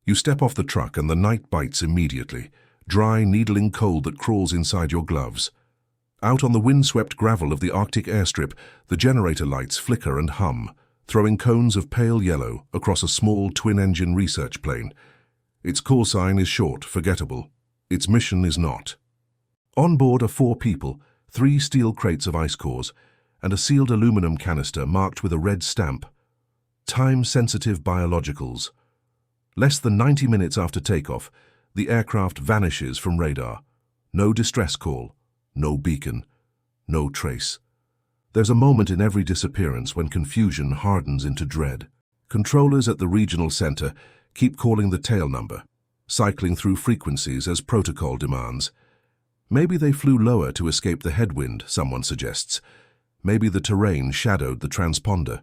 You step off the truck and the night bites immediately, dry, needling cold that crawls inside your gloves. Out on the windswept gravel of the Arctic airstrip, the generator lights flicker and hum, throwing cones of pale yellow across a small twin-engine research plane. Its call sign is short, forgettable. Its mission is not. On board are 4 people, 3 steel crates of ice cores, and a sealed aluminum canister marked with a red stamp. Time-sensitive biologicals. Less than 90 minutes after takeoff, the aircraft vanishes from radar. No distress call, no beacon, no trace. There's a moment in every disappearance when confusion hardens into dread. Controllers at the regional center keep calling the tail number, cycling through frequencies as protocol demands. Maybe they flew lower to escape the headwind, someone suggests. Maybe the terrain shadowed the transponder.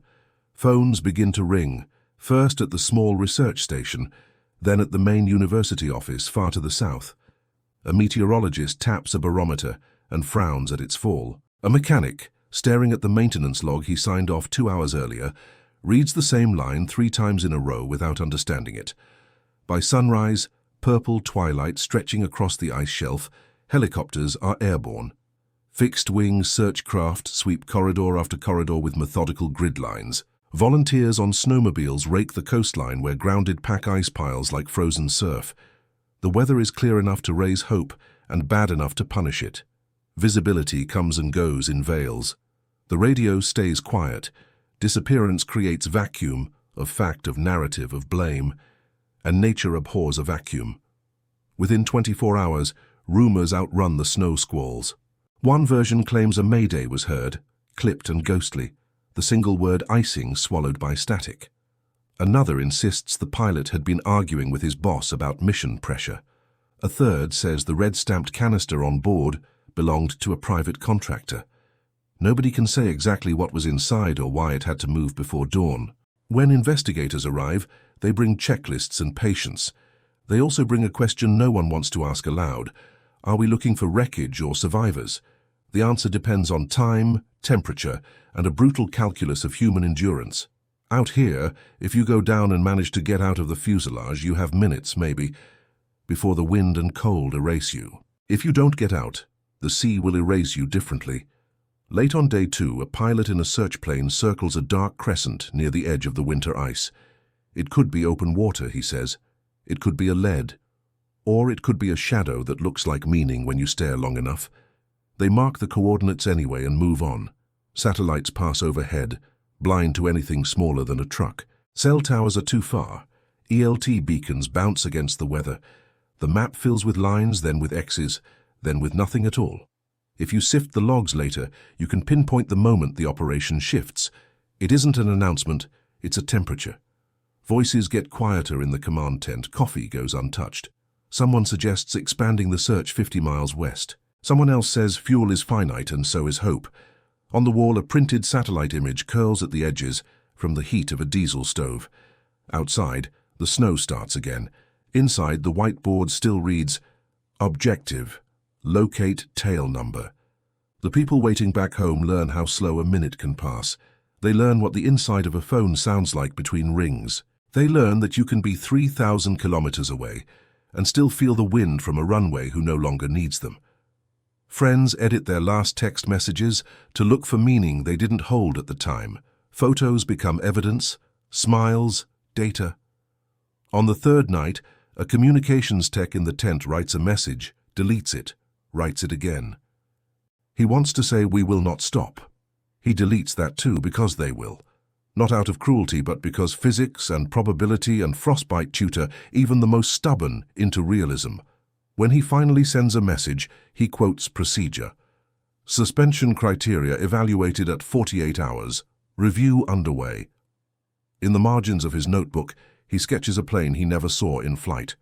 Phones begin to ring, first at the small research station, then at the main university office far to the south. A meteorologist taps a barometer and frowns at its fall. A mechanic, staring at the maintenance log he signed off 2 hours earlier, reads the same line 3 times in a row without understanding it. By sunrise, purple twilight stretching across the ice shelf, helicopters are airborne. Fixed-wing search craft sweep corridor after corridor with methodical grid lines. Volunteers on snowmobiles rake the coastline where grounded pack ice piles like frozen surf. The weather is clear enough to raise hope and bad enough to punish it. Visibility comes and goes in veils. The radio stays quiet. Disappearance creates vacuum, of fact, of narrative, of blame. And nature abhors a vacuum. Within 24 hours, rumors outrun the snow squalls. One version claims a mayday was heard, clipped and ghostly, the single word icing swallowed by static. Another insists the pilot had been arguing with his boss about mission pressure. A third says the red-stamped canister on board belonged to a private contractor. Nobody can say exactly what was inside or why it had to move before dawn. When investigators arrive, they bring checklists and patience. They also bring a question no one wants to ask aloud. Are we looking for wreckage or survivors? The answer depends on time, temperature, and a brutal calculus of human endurance. Out here, if you go down and manage to get out of the fuselage, you have minutes, maybe, before the wind and cold erase you. If you don't get out, the sea will erase you differently. Late on day 2, a pilot in a search plane circles a dark crescent near the edge of the winter ice. It could be open water, he says. It could be a lead. Or it could be a shadow that looks like meaning when you stare long enough. They mark the coordinates anyway and move on. Satellites pass overhead, blind to anything smaller than a truck. Cell towers are too far. ELT beacons bounce against the weather. The map fills with lines, then with X's, then with nothing at all. If you sift the logs later, you can pinpoint the moment the operation shifts. It isn't an announcement, it's a temperature. Voices get quieter in the command tent. Coffee goes untouched. Someone suggests expanding the search 50 miles west. Someone else says fuel is finite and so is hope. On the wall, a printed satellite image curls at the edges from the heat of a diesel stove. Outside, the snow starts again. Inside, the whiteboard still reads, Objective, locate tail number. The people waiting back home learn how slow a minute can pass. They learn what the inside of a phone sounds like between rings. They learn that you can be 3,000 kilometers away and still feel the wind from a runway who no longer needs them. Friends edit their last text messages to look for meaning they didn't hold at the time. Photos become evidence, smiles, data. On the 3rd night, a communications tech in the tent writes a message, deletes it, writes it again. He wants to say we will not stop. He deletes that too because they will. Not out of cruelty, but because physics and probability and frostbite tutor even the most stubborn into realism. When he finally sends a message, he quotes procedure. Suspension criteria evaluated at 48 hours. Review underway. In the margins of his notebook, he sketches a plane he never saw in flight.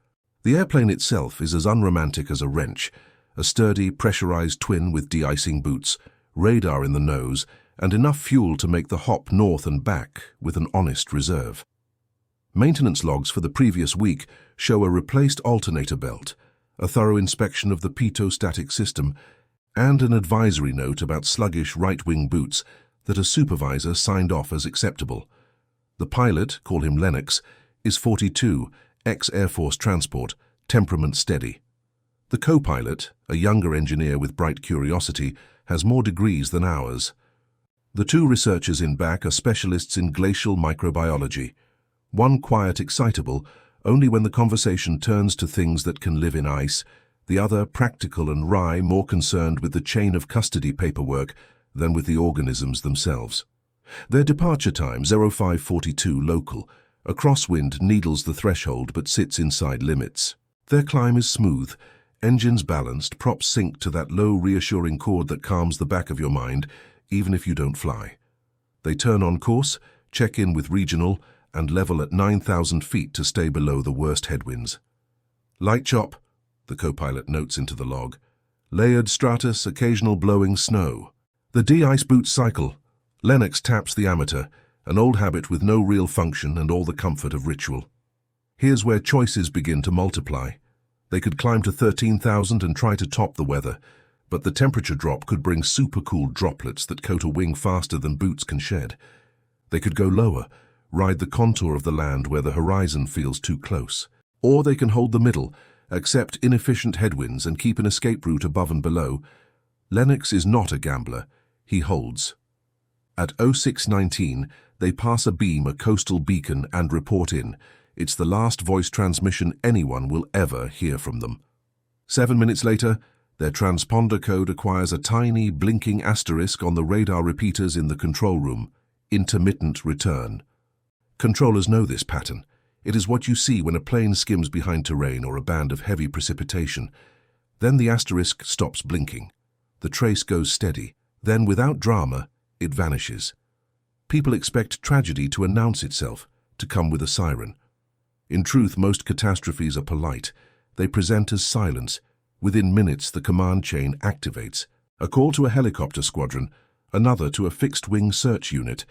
The airplane itself is as unromantic as a wrench, a sturdy, pressurized twin with de-icing boots, radar in the nose, and enough fuel to make the hop north and back with an honest reserve. Maintenance logs for the previous week show a replaced alternator belt, a thorough inspection of the pitot-static system, and an advisory note about sluggish right-wing boots that a supervisor signed off as acceptable. The pilot, call him Lennox, is 42, ex-Air Force transport, temperament steady. The co-pilot, a younger engineer with bright curiosity, has more degrees than ours. The two researchers in back are specialists in glacial microbiology. One quiet, excitable, only when the conversation turns to things that can live in ice, the other practical and wry, more concerned with the chain of custody paperwork than with the organisms themselves. Their departure time, 0542 local. A crosswind needles the threshold but sits inside limits. Their climb is smooth, engines balanced, props sync to that low, reassuring chord that calms the back of your mind, even if you don't fly. They turn on course, check in with regional, and level at 9,000 feet to stay below the worst headwinds. Light chop, the co-pilot notes into the log. Layered stratus, occasional blowing snow. The de-ice boots cycle. Lennox taps the amateur, an old habit with no real function and all the comfort of ritual. Here's where choices begin to multiply. They could climb to 13,000 and try to top the weather, but the temperature drop could bring supercooled droplets that coat a wing faster than boots can shed. They could go lower, ride the contour of the land where the horizon feels too close. Or they can hold the middle, accept inefficient headwinds and keep an escape route above and below. Lennox is not a gambler. He holds. At 0619, they pass a beam, a coastal beacon, and report in. It's the last voice transmission anyone will ever hear from them. 7 minutes later, their transponder code acquires a tiny, blinking asterisk on the radar repeaters in the control room. Intermittent return. Controllers know this pattern. It is what you see when a plane skims behind terrain or a band of heavy precipitation. Then the asterisk stops blinking. The trace goes steady. Then, without drama, it vanishes. People expect tragedy to announce itself, to come with a siren. In truth, most catastrophes are polite. They present as silence. Within minutes, the command chain activates. A call to a helicopter squadron, another to a fixed-wing search unit,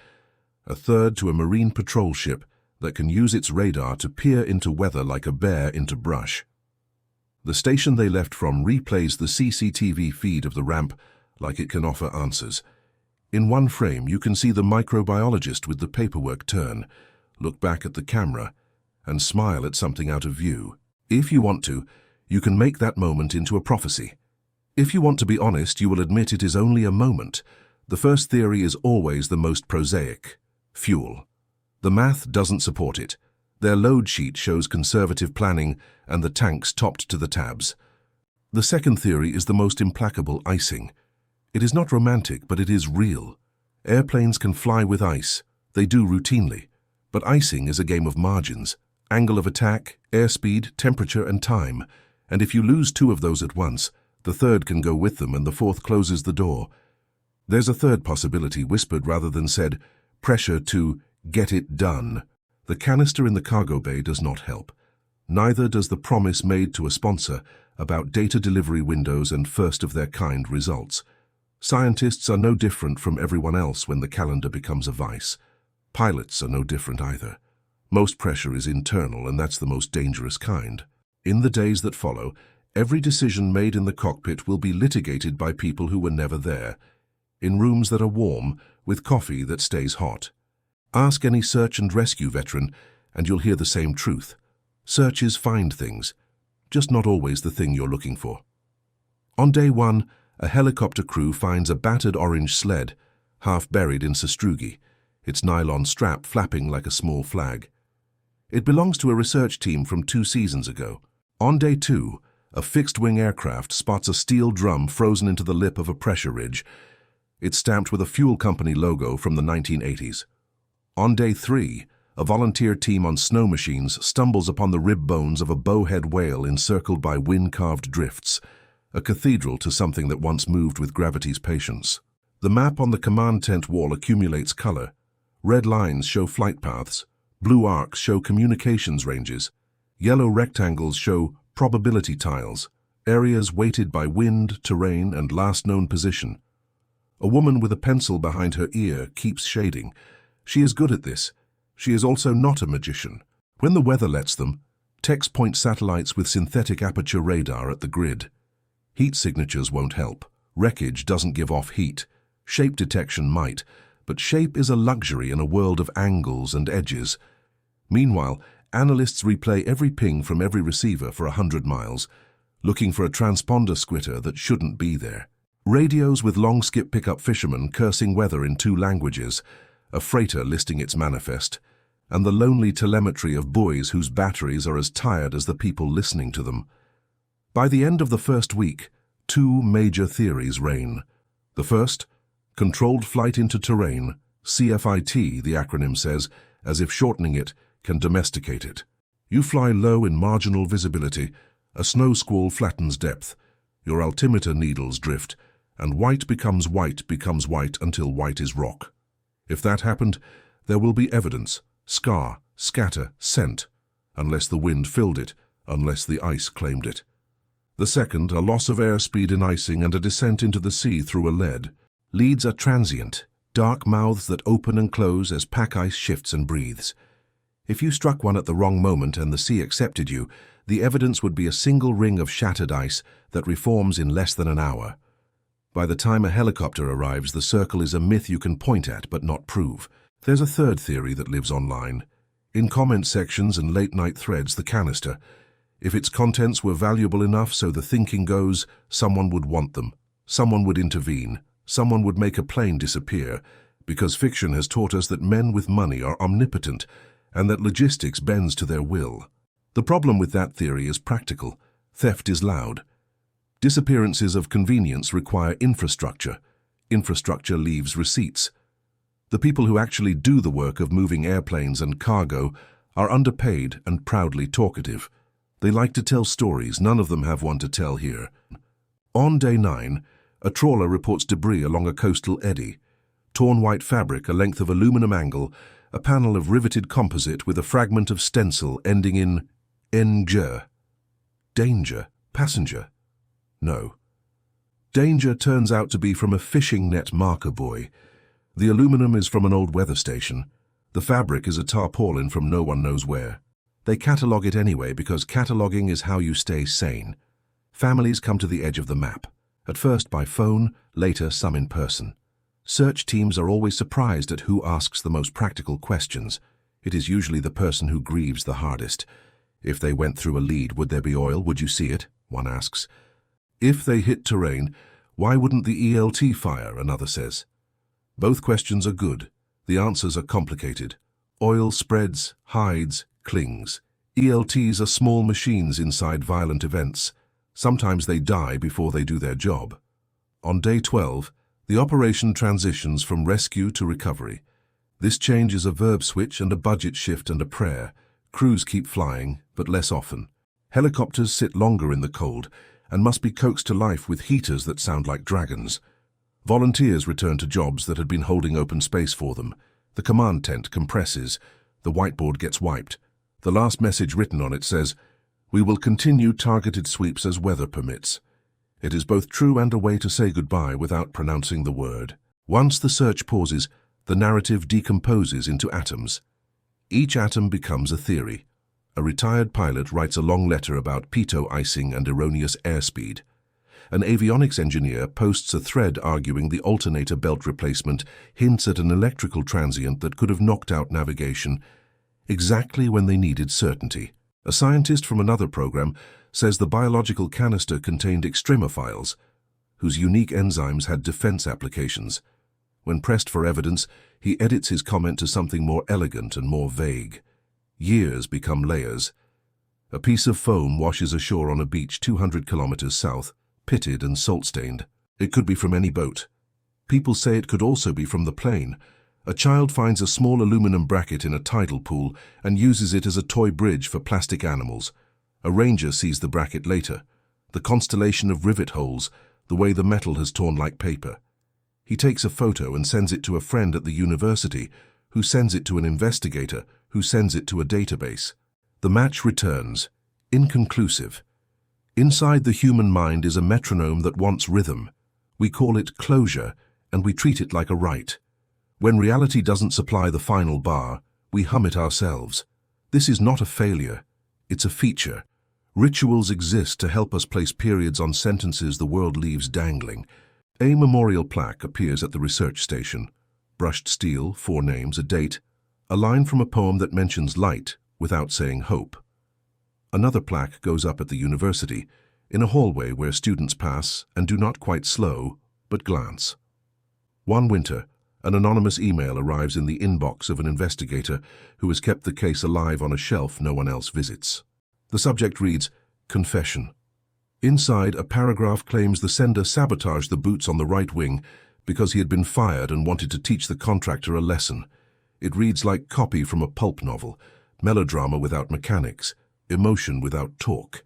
a third to a marine patrol ship that can use its radar to peer into weather like a bear into brush. The station they left from replays the CCTV feed of the ramp like it can offer answers. In one frame, you can see the microbiologist with the paperwork turn, look back at the camera, and smile at something out of view. If you want to, you can make that moment into a prophecy. If you want to be honest, you will admit it is only a moment. The first theory is always the most prosaic. Fuel. The math doesn't support it. Their load sheet shows conservative planning and the tanks topped to the tabs. The second theory is the most implacable: icing. It is not romantic, but it is real. Airplanes can fly with ice. They do routinely. But icing is a game of margins. Angle of attack, airspeed, temperature, and time. And if you lose two of those at once, the third can go with them and the fourth closes the door. There's a third possibility, whispered rather than said: pressure to get it done. The canister in the cargo bay does not help. Neither does the promise made to a sponsor about data delivery windows and first-of-their-kind results. Scientists are no different from everyone else when the calendar becomes a vice. Pilots are no different either. Most pressure is internal, and that's the most dangerous kind. In the days that follow, every decision made in the cockpit will be litigated by people who were never there, in rooms that are warm, with coffee that stays hot. Ask any search and rescue veteran, and you'll hear the same truth. Searches find things, just not always the thing you're looking for. On day one, a helicopter crew finds a battered orange sled, half buried in sastrugi, its nylon strap flapping like a small flag. It belongs to a research team from 2 seasons ago. On day two, a fixed-wing aircraft spots a steel drum frozen into the lip of a pressure ridge. It's stamped with a fuel company logo from the 1980s. On day three, a volunteer team on snow machines stumbles upon the rib bones of a bowhead whale encircled by wind-carved drifts, a cathedral to something that once moved with gravity's patience. The map on the command tent wall accumulates color. Red lines show flight paths, blue arcs show communications ranges, yellow rectangles show probability tiles, areas weighted by wind, terrain, and last known position. A woman with a pencil behind her ear keeps shading. She is good at this. She is also not a magician. When the weather lets them, techs point satellites with synthetic aperture radar at the grid. Heat signatures won't help. Wreckage doesn't give off heat. Shape detection might, but shape is a luxury in a world of angles and edges. Meanwhile, Analysts replay every ping from every receiver for 100 miles, looking for a transponder squitter that shouldn't be there. Radios with long skip pick up fishermen cursing weather in 2 languages, a freighter listing its manifest, and the lonely telemetry of buoys whose batteries are as tired as the people listening to them. By the end of the first week, 2 major theories reign. The first, controlled flight into terrain, CFIT, the acronym says, as if shortening it can domesticate it. You fly low in marginal visibility, a snow squall flattens depth, your altimeter needles drift, and white becomes white until white is rock. If that happened, there will be evidence, scar, scatter, scent, unless the wind filled it, unless the ice claimed it. The second, a loss of airspeed in icing and a descent into the sea through a lead. Leads are transient, dark mouths that open and close as pack ice shifts and breathes. If you struck one at the wrong moment and the sea accepted you, the evidence would be a single ring of shattered ice that reforms in less than an hour. By the time a helicopter arrives, the circle is a myth you can point at but not prove. There's a third theory that lives online. In comment sections and late-night threads, the canister. If its contents were valuable enough, so the thinking goes, someone would want them. Someone would intervene. Someone would make a plane disappear, because fiction has taught us that men with money are omnipotent and that logistics bends to their will. The problem with that theory is practical. Theft is loud. Disappearances of convenience require infrastructure. Infrastructure leaves receipts. The people who actually do the work of moving airplanes and cargo are underpaid and proudly talkative. They like to tell stories, none of them have one to tell here. On day 9, a trawler reports debris along a coastal eddy. Torn white fabric, a length of aluminum angle, a panel of riveted composite with a fragment of stencil ending in NG. Danger. Passenger. No. Danger turns out to be from a fishing net marker buoy. The aluminum is from an old weather station. The fabric is a tarpaulin from no one knows where. They catalogue it anyway because cataloguing is how you stay sane. Families come to the edge of the map, at first by phone, later some in person. Search teams are always surprised at who asks the most practical questions. It is usually the person who grieves the hardest. If they went through a lead, would there be oil? Would you see it? One asks. If they hit terrain, why wouldn't the ELT fire? Another says. Both questions are good. The answers are complicated. Oil spreads, hides, clings. ELTs are small machines inside violent events. Sometimes they die before they do their job. On day 12, the operation transitions from rescue to recovery. This change is a verb switch and a budget shift and a prayer. Crews keep flying, but less often. Helicopters sit longer in the cold and must be coaxed to life with heaters that sound like dragons. Volunteers return to jobs that had been holding open space for them. The command tent compresses. The whiteboard gets wiped. The last message written on it says, "We will continue targeted sweeps as weather permits." It is both true and a way to say goodbye without pronouncing the word. Once the search pauses, the narrative decomposes into atoms. Each atom becomes a theory. A retired pilot writes a long letter about pitot icing and erroneous airspeed. An avionics engineer posts a thread arguing the alternator belt replacement hints at an electrical transient that could have knocked out navigation exactly when they needed certainty. A scientist from another program says the biological canister contained extremophiles, whose unique enzymes had defense applications. When pressed for evidence, he edits his comment to something more elegant and more vague. Years become layers. A piece of foam washes ashore on a beach 200 kilometers south, pitted and salt-stained. It could be from any boat. People say it could also be from the plane. A child finds a small aluminum bracket in a tidal pool and uses it as a toy bridge for plastic animals. A ranger sees the bracket later. The constellation of rivet holes, the way the metal has torn like paper. He takes a photo and sends it to a friend at the university, who sends it to an investigator, who sends it to a database. The match returns, inconclusive. Inside the human mind is a metronome that wants rhythm. We call it closure, and we treat it like a right. When reality doesn't supply the final bar, we hum it ourselves. This is not a failure, it's a feature. Rituals exist to help us place periods on sentences the world leaves dangling. A memorial plaque appears at the research station. Brushed steel, 4 names, a date, a line from a poem that mentions light, without saying hope. Another plaque goes up at the university, in a hallway where students pass and do not quite slow, but glance. One winter, an anonymous email arrives in the inbox of an investigator who has kept the case alive on a shelf no one else visits. The subject reads, "Confession." Inside, a paragraph claims the sender sabotaged the boots on the right wing because he had been fired and wanted to teach the contractor a lesson. It reads like copy from a pulp novel, melodrama without mechanics, emotion without talk.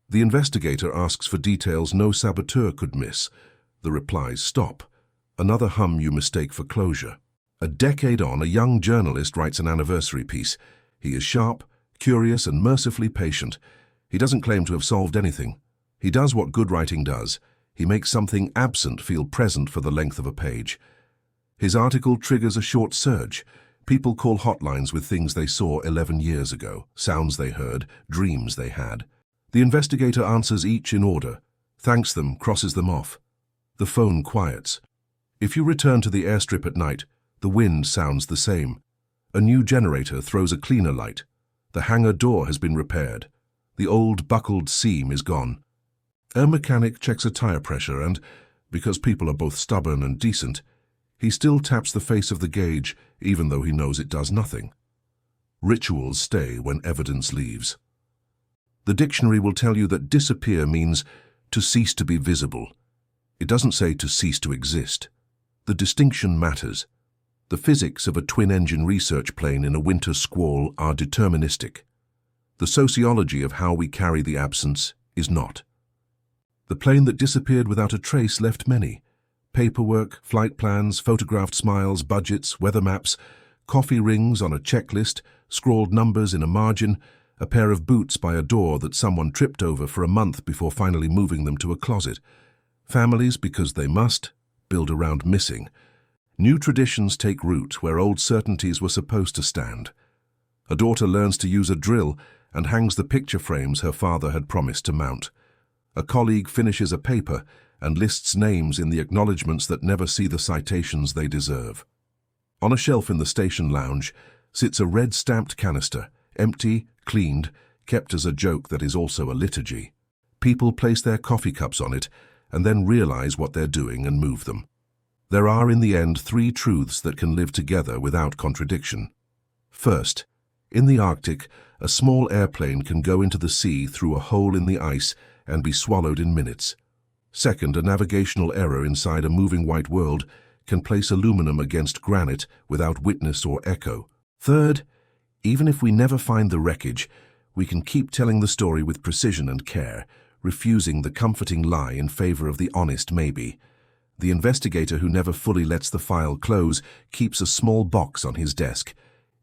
The investigator asks for details no saboteur could miss. The replies stop. Another hum you mistake for closure. A decade on, a young journalist writes an anniversary piece. He is sharp, curious, and mercifully patient. He doesn't claim to have solved anything. He does what good writing does. He makes something absent feel present for the length of a page. His article triggers a short surge. People call hotlines with things they saw 11 years ago, sounds they heard, dreams they had. The investigator answers each in order, thanks them, crosses them off. The phone quiets. If you return to the airstrip at night, the wind sounds the same. A new generator throws a cleaner light. The hangar door has been repaired. The old buckled seam is gone. A mechanic checks a tire pressure and, because people are both stubborn and decent, he still taps the face of the gauge even though he knows it does nothing. Rituals stay when evidence leaves. The dictionary will tell you that disappear means to cease to be visible. It doesn't say to cease to exist. The distinction matters. The physics of a twin-engine research plane in a winter squall are deterministic. The sociology of how we carry the absence is not. The plane that disappeared without a trace left many. Paperwork, flight plans, photographed smiles, budgets, weather maps, coffee rings on a checklist, scrawled numbers in a margin, a pair of boots by a door that someone tripped over for a month before finally moving them to a closet. Families, because they must, build around missing. New traditions take root where old certainties were supposed to stand. A daughter learns to use a drill and hangs the picture frames her father had promised to mount. A colleague finishes a paper and lists names in the acknowledgements that never see the citations they deserve. On a shelf in the station lounge sits a red-stamped canister, empty, cleaned, kept as a joke that is also a liturgy. People place their coffee cups on it and then realize what they're doing and move them. There are, in the end, 3 truths that can live together without contradiction. First, in the Arctic, a small airplane can go into the sea through a hole in the ice and be swallowed in minutes. Second, a navigational error inside a moving white world can place aluminum against granite without witness or echo. Third, even if we never find the wreckage, we can keep telling the story with precision and care, refusing the comforting lie in favor of the honest maybe. The investigator who never fully lets the file close keeps a small box on his desk.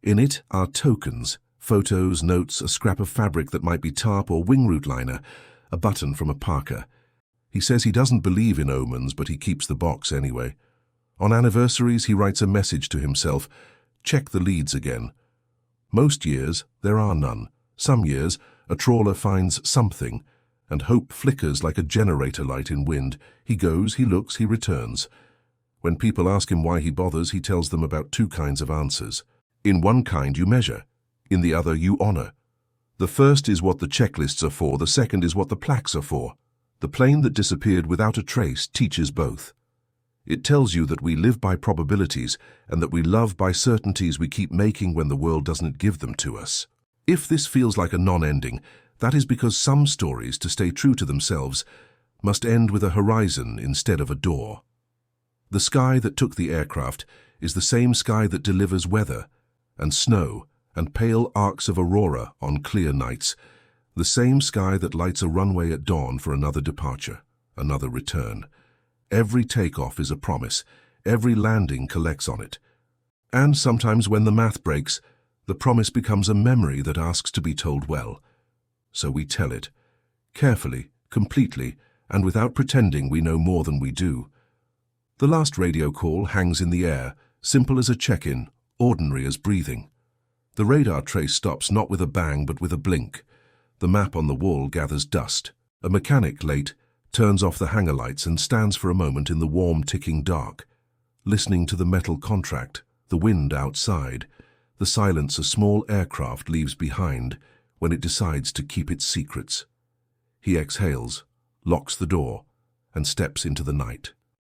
In it are tokens, photos, notes, a scrap of fabric that might be tarp or wing root liner, a button from a parka. He says he doesn't believe in omens, but he keeps the box anyway. On anniversaries, he writes a message to himself, check the leads again. Most years, there are none. Some years, a trawler finds something, and hope flickers like a generator light in wind. He goes, he looks, he returns. When people ask him why he bothers, he tells them about 2 kinds of answers. In one kind you measure, in the other you honor. The first is what the checklists are for, the second is what the plaques are for. The plane that disappeared without a trace teaches both. It tells you that we live by probabilities and that we love by certainties we keep making when the world doesn't give them to us. If this feels like a non-ending, that is because some stories, to stay true to themselves, must end with a horizon instead of a door. The sky that took the aircraft is the same sky that delivers weather and snow and pale arcs of aurora on clear nights, the same sky that lights a runway at dawn for another departure, another return. Every takeoff is a promise, every landing collects on it. And sometimes when the math breaks, the promise becomes a memory that asks to be told well. So we tell it, carefully, completely, and without pretending we know more than we do. The last radio call hangs in the air, simple as a check-in, ordinary as breathing. The radar trace stops not with a bang but with a blink. The map on the wall gathers dust. A mechanic, late, turns off the hangar lights and stands for a moment in the warm, ticking dark, listening to the metal contract, the wind outside, the silence a small aircraft leaves behind when it decides to keep its secrets. He exhales, locks the door, and steps into the night.